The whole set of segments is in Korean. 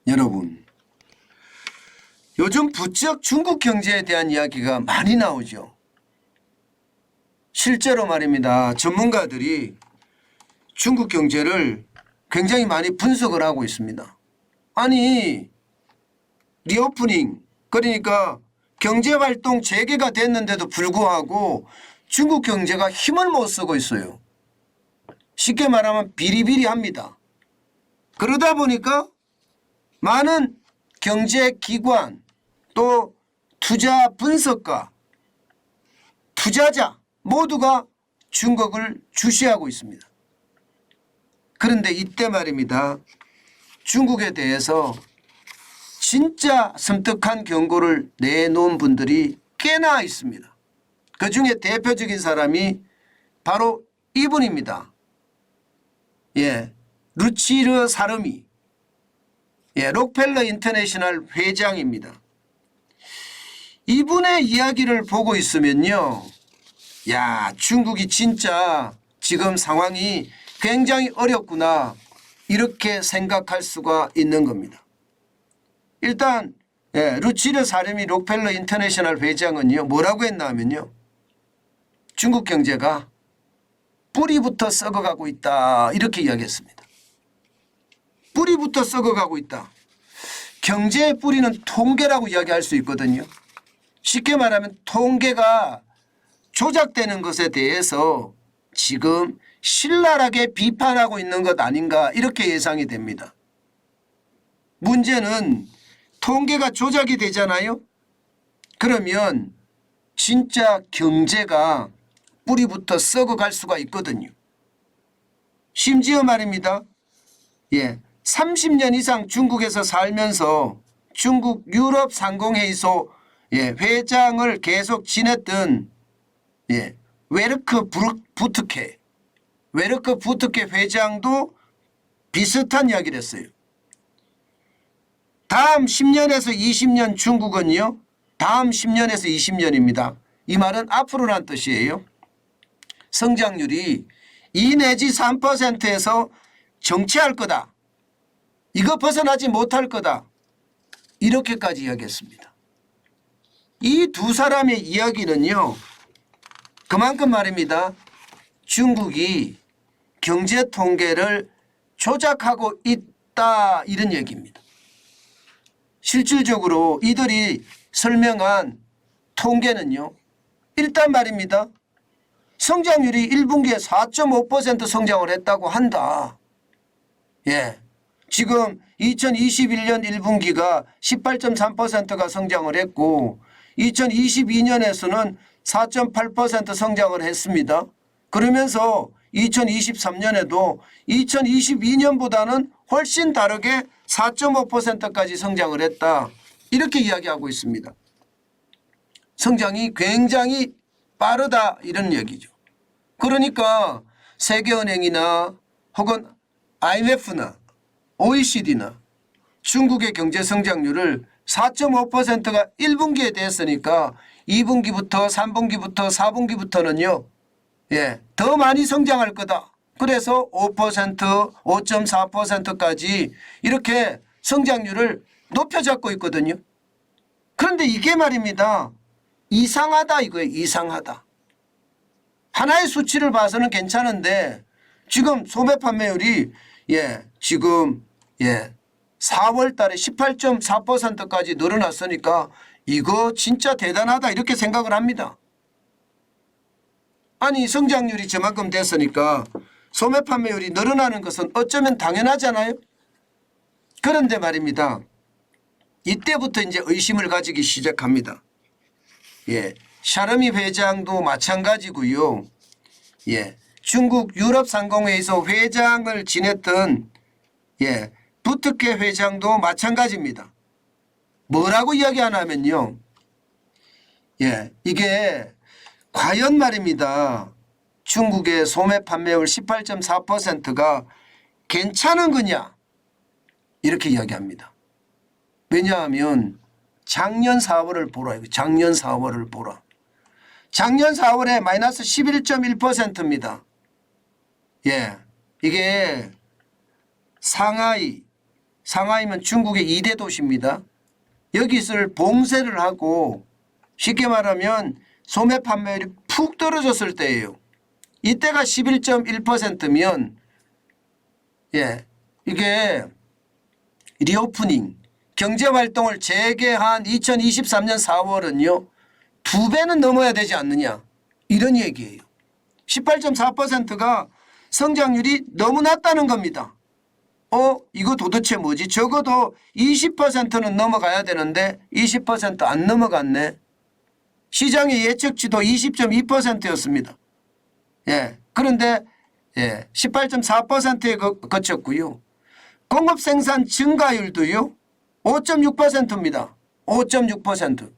여러분, 요즘 부쩍 중국 경제에 대한 이야기가 많이 나오죠. 실제로 말입니다. 전문가들이 중국 경제를 굉장히 많이 분석을 하고 있습니다. 아니, 리오프닝, 그러니까 경제활동 재개가 됐는데도 불구하고 중국 경제가 힘을 못 쓰고 있어요. 쉽게 말하면 비리비리합니다. 그러다 보니까 많은 경제기관 또 투자 분석가, 투자자 모두가 중국을 주시하고 있습니다. 그런데 이때 말입니다. 중국에 대해서 진짜 섬뜩한 경고를 내놓은 분들이 꽤나 있습니다. 그중에 대표적인 사람이 바로 이분입니다. 루치르 사르미, 록펠러 인터내셔널 회장입니다. 이분의 이야기를 보고 있으면요, 야, 중국이 진짜 지금 상황이 굉장히 어렵구나, 이렇게 생각할 수가 있는 겁니다. 일단 루치르 사르미 록펠러 인터내셔널 회장은요, 뭐라고 했나 하면요, 중국 경제가 뿌리부터 썩어가고 있다, 이렇게 이야기했습니다. 뿌리부터 썩어가고 있다. 경제의 뿌리는 통계라고 이야기할 수 있거든요. 쉽게 말하면 통계가 조작되는 것에 대해서 지금 신랄하게 비판하고 있는 것 아닌가, 이렇게 예상이 됩니다. 문제는 통계가 조작이 되잖아요. 그러면 진짜 경제가 뿌리부터 썩어갈 수가 있거든요. 심지어 말입니다. 30년 이상 중국에서 살면서 중국 유럽 상공회의소 회장을 계속 지냈던 웨르크 부트케 회장도 비슷한 이야기를 했어요. 다음 10년에서 20년 중국은요, 다음 10년에서 20년입니다. 이 말은 앞으로란 뜻이에요. 성장률이 2 내지 3%에서 정체할 거다. 이거 벗어나지 못할 거다. 이렇게까지 이야기했습니다. 이 두 사람의 이야기는요, 그만큼 말입니다. 중국이 경제 통계를 조작하고 있다, 이런 얘기입니다. 실질적으로 이들이 설명한 통계는요, 일단 말입니다. 성장률이 1분기에 4.5% 성장을 했다고 한다. 지금 2021년 1분기가 18.3%가 성장을 했고 2022년에서는 4.8% 성장을 했습니다. 그러면서 2023년에도 2022년보다는 훨씬 다르게 4.5%까지 성장을 했다. 이렇게 이야기하고 있습니다. 성장이 굉장히 빠르다, 이런 얘기죠. 그러니까 세계은행이나 혹은 IMF나 OECD나 중국의 경제 성장률을 4.5%가 1분기에 됐으니까 2분기부터 3분기부터 4분기부터는요, 더 많이 성장할 거다. 그래서 5%, 5.4%까지 이렇게 성장률을 높여잡고 있거든요. 그런데 이게 말입니다. 이상하다, 이거예요. 이상하다. 하나의 수치를 봐서는 괜찮은데 지금 소매 판매율이 지금 4월 달에 18.4%까지 늘어났으니까 이거 진짜 대단하다, 이렇게 생각을 합니다. 아니, 성장률이 저만큼 됐으니까 소매 판매율이 늘어나는 것은 어쩌면 당연하잖아요. 그런데 말입니다. 이때부터 이제 의심을 가지기 시작합니다. 샤르미 회장도 마찬가지고요. 중국 유럽 상공회의소 회장을 지냈던 부트케 회장도 마찬가지입니다. 뭐라고 이야기하냐면요, 이게 과연 말입니다. 중국의 소매 판매율 18.4%가 괜찮은 거냐, 이렇게 이야기합니다. 왜냐하면 작년 4월을 보라. 작년 4월을 보라. 작년 4월에 마이너스 11.1%입니다. 이게 상하이, 상하이면 중국의 2대 도시입니다. 여기를 봉쇄를 하고 쉽게 말하면 소매 판매율이 푹 떨어졌을 때예요. 이때가 11.1%면 이게 리오프닝 경제활동을 재개한 2023년 4월은요. 2배는 넘어야 되지 않느냐 이런 얘기예요. 18.4%가 성장률이 너무 낮다는 겁니다. 이거 도대체 뭐지? 적어도 20%는 넘어가야 되는데 20% 안 넘어갔네. 시장의 예측치도 20.2%였습니다. 그런데 18.4%에 거쳤고요. 공급 생산 증가율도요. 5.6%입니다. 5.6%.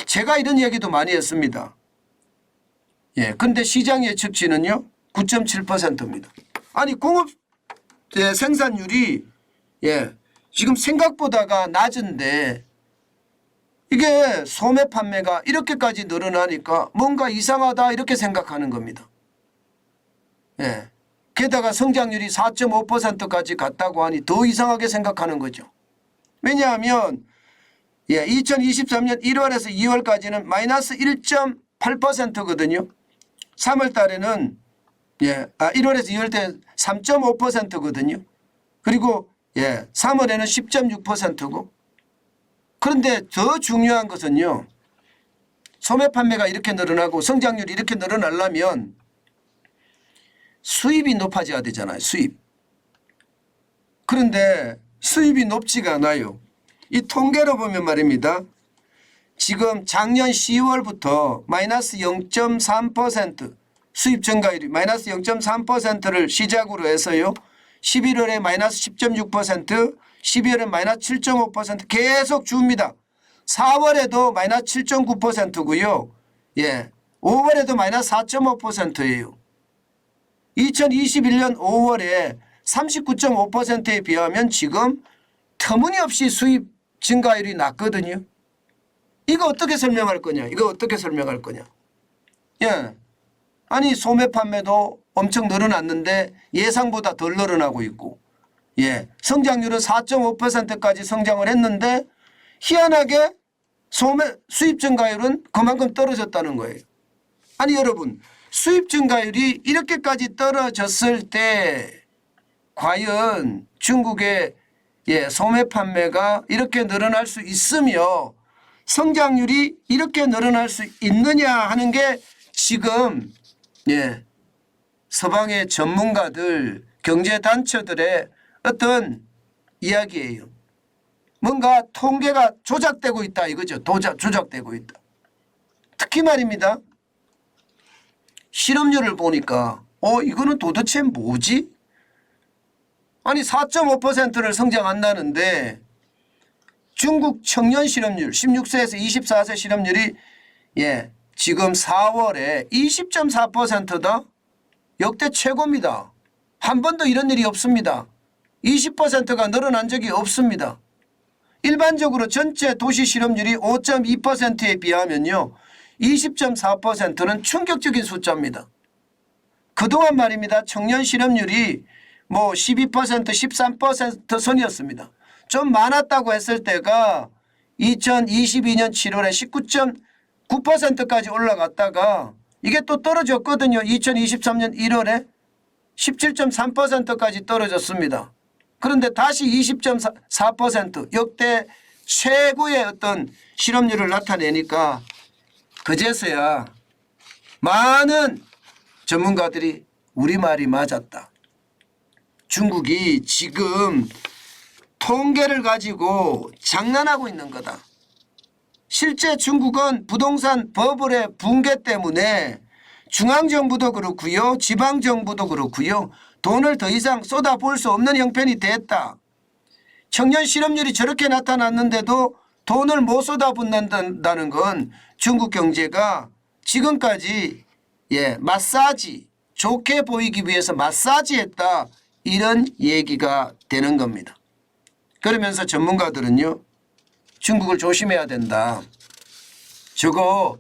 제가 이런 얘기도 많이 했습니다. 근데 시장 예측치는요. 9.7%입니다. 아니 공업 생산율이 지금 생각보다가 낮은데 이게 소매 판매가 이렇게까지 늘어나니까 뭔가 이상하다 이렇게 생각하는 겁니다. 게다가 성장률이 4.5%까지 갔다고 하니 더 이상하게 생각하는 거죠. 왜냐하면 2023년 1월에서 2월까지는 마이너스 1.8%거든요. 3월 달에는 1월에서 2월 때 3.5%거든요. 그리고 3월에는 10.6%고 그런데 더 중요한 것은요. 소매 판매가 이렇게 늘어나고 성장률이 이렇게 늘어나려면 수입이 높아져야 되잖아요. 수입. 그런데 수입이 높지가 않아요. 이 통계로 보면 말입니다. 지금 작년 10월부터 마이너스 0.3% 수입 증가율이 마이너스 0.3%를 시작으로 해서요. 11월에 마이너스 10.6%, 12월에 마이너스 7.5% 계속 줍니다. 4월에도 마이너스 7.9%고요. 5월에도 마이너스 4.5%예요. 2021년 5월에 39.5%에 비하면 지금 터무니없이 수입 증가율이 낮거든요. 이거 어떻게 설명할 거냐? 이거 어떻게 설명할 거냐? 아니 소매 판매도 엄청 늘어났는데 예상보다 덜 늘어나고 있고 성장률은 4.5%까지 성장을 했는데 희한하게 수입 증가율은 그만큼 떨어졌다는 거예요. 아니 여러분 수입 증가율이 이렇게까지 떨어졌을 때 과연 중국의 소매 판매가 이렇게 늘어날 수 있으며 성장률이 이렇게 늘어날 수 있느냐 하는 게 지금 서방의 전문가들 경제단체들의 어떤 이야기예요. 뭔가 통계가 조작되고 있다 이거죠. 조작되고 있다. 특히 말입니다. 실업률을 보니까 이거는 도대체 뭐지? 아니 4.5%를 성장한다는데 중국 청년 실업률 16세에서 24세 실업률이 지금 4월에 20.4%다. 역대 최고입니다. 한 번도 이런 일이 없습니다. 20%가 늘어난 적이 없습니다. 일반적으로 전체 도시 실업률이 5.2%에 비하면요. 20.4%는 충격적인 숫자입니다. 그동안 말입니다. 청년 실업률이 12%, 13% 선이었습니다. 좀 많았다고 했을 때가 2022년 7월에 19.9%까지 올라갔다가 이게 또 떨어졌거든요. 2023년 1월에 17.3%까지 떨어졌습니다. 그런데 다시 20.4% 역대 최고의 어떤 실업률을 나타내니까 그제서야 많은 전문가들이 우리 말이 맞았다. 중국이 지금 통계를 가지고 장난하고 있는 거다. 실제 중국은 부동산 버블의 붕괴 때문에 중앙정부도 그렇고요. 지방정부도 그렇고요. 돈을 더 이상 쏟아부을 수 없는 형편이 됐다. 청년 실업률이 저렇게 나타났는데도 돈을 못 쏟아붓는다는 건 중국 경제가 지금까지 마사지 좋게 보이기 위해서 마사지했다. 이런 얘기가 되는 겁니다. 그러면서 전문가들은요. 중국을 조심해야 된다. 저거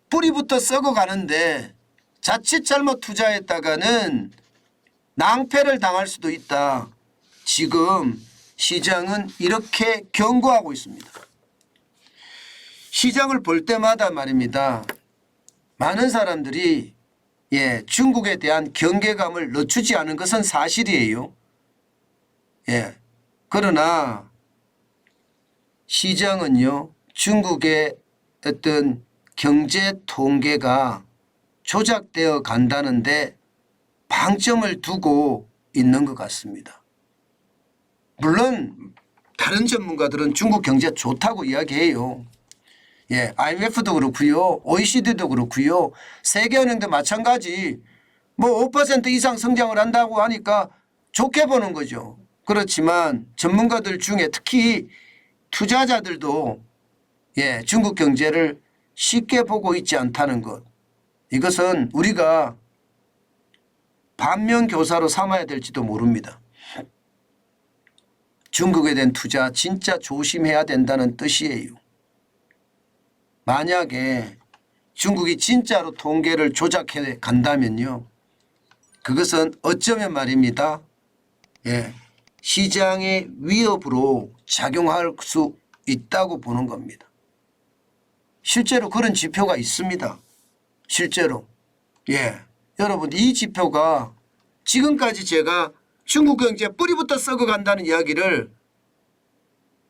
뿌리부터 썩어가는데 자칫 잘못 투자했다가는 낭패를 당할 수도 있다. 지금 시장은 이렇게 경고하고 있습니다. 시장을 볼 때마다 말입니다. 많은 사람들이 중국에 대한 경계감을 늦추지 않은 것은 사실이에요. 그러나 시장은요, 중국의 어떤 경제 통계가 조작되어 간다는데 방점을 두고 있는 것 같습니다. 물론 다른 전문가들은 중국 경제 좋다고 이야기해요. IMF도 그렇고요. OECD도 그렇고요. 세계은행도 마찬가지. 뭐 5% 이상 성장을 한다고 하니까 좋게 보는 거죠. 그렇지만 전문가들 중에 특히 투자자들도 중국 경제를 쉽게 보고 있지 않다는 것. 이것은 우리가 반면교사로 삼아야 될지도 모릅니다. 중국에 대한 투자 진짜 조심해야 된다는 뜻이에요. 만약에 중국이 진짜로 통계를 조작해 간다면요, 그것은 어쩌면 말입니다. 시장의 위협으로 작용할 수 있다고 보는 겁니다. 실제로 그런 지표가 있습니다. 실제로. 여러분, 이 지표가 지금까지 제가 중국 경제 뿌리부터 썩어간다는 이야기를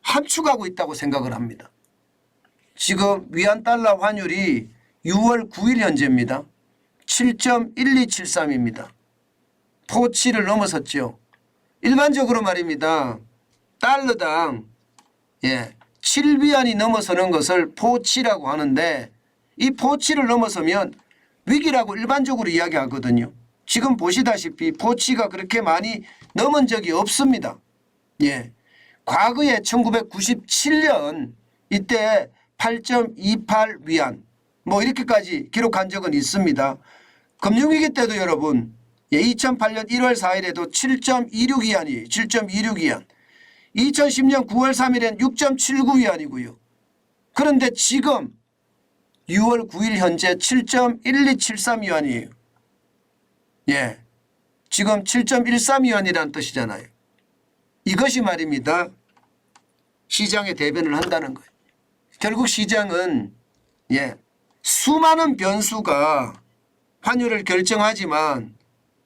함축하고 있다고 생각을 합니다. 지금 위안 달러 환율이 6월 9일 현재입니다. 7.1273입니다. 포치를 넘어섰죠. 일반적으로 말입니다. 달러당 7위안이 넘어서는 것을 포치라고 하는데, 이 포치를 넘어서면 위기라고 일반적으로 이야기하거든요. 지금 보시다시피 포치가 그렇게 많이 넘은 적이 없습니다. 과거에 1997년 이때 8.28위안 뭐 이렇게까지 기록한 적은 있습니다. 금융위기 때도 여러분 2008년 1월 4일에도 7.26위안이에요. 7.26위안. 2010년 9월 3일엔 6.79위안이고요. 그런데 지금 6월 9일 현재 7.1273위안이에요. 지금 7.13위안이라는 뜻이잖아요. 이것이 말입니다. 시장의 대변을 한다는 거예요. 결국 시장은 수많은 변수가 환율을 결정하지만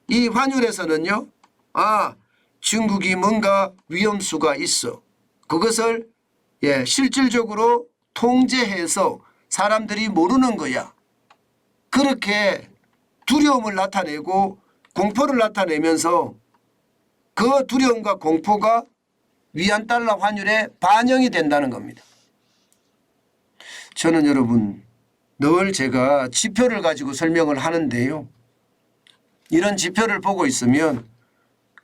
이 환율에서는요, 중국이 뭔가 위험수가 있어. 그것을 실질적으로 통제해서 사람들이 모르는 거야. 그렇게 두려움을 나타내고 공포를 나타내면서 그 두려움과 공포가 위안 달러 환율에 반영이 된다는 겁니다. 저는 여러분 늘 제가 지표를 가지고 설명을 하는데요. 이런 지표를 보고 있으면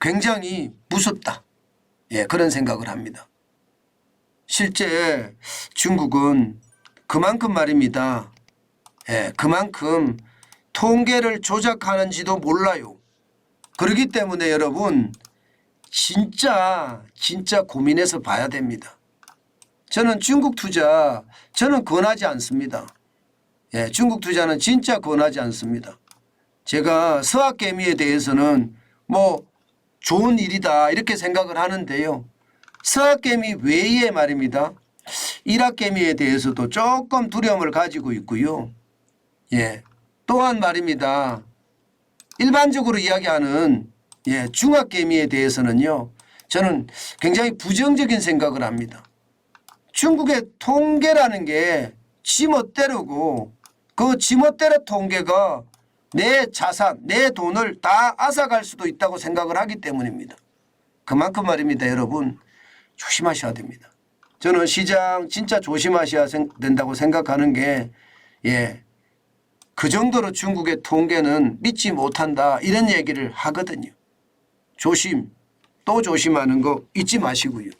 굉장히 무섭다. 그런 생각을 합니다. 실제 중국은 그만큼 말입니다. 그만큼 통계를 조작하는지도 몰라요. 그렇기 때문에 여러분 진짜 고민해서 봐야 됩니다. 저는 중국 투자 저는 권하지 않습니다. 중국 투자는 진짜 권하지 않습니다. 제가 서학개미에 대해서는 뭐 좋은 일이다 이렇게 생각을 하는데요. 서학개미 외에 말입니다. 일학개미에 대해서도 조금 두려움을 가지고 있고요. 또한 말입니다. 일반적으로 이야기하는 중학개미에 대해서는요. 저는 굉장히 부정적인 생각을 합니다. 중국의 통계라는 게 지멋대로고 그 지멋대로 통계가 내 자산, 내 돈을 다 앗아갈 수도 있다고 생각을 하기 때문입니다. 그만큼 말입니다. 여러분 조심하셔야 됩니다. 저는 시장 진짜 조심하셔야 된다고 생각하는 게 그 정도로 중국의 통계는 믿지 못한다 이런 얘기를 하거든요. 조심 또 조심하는 거 잊지 마시고요.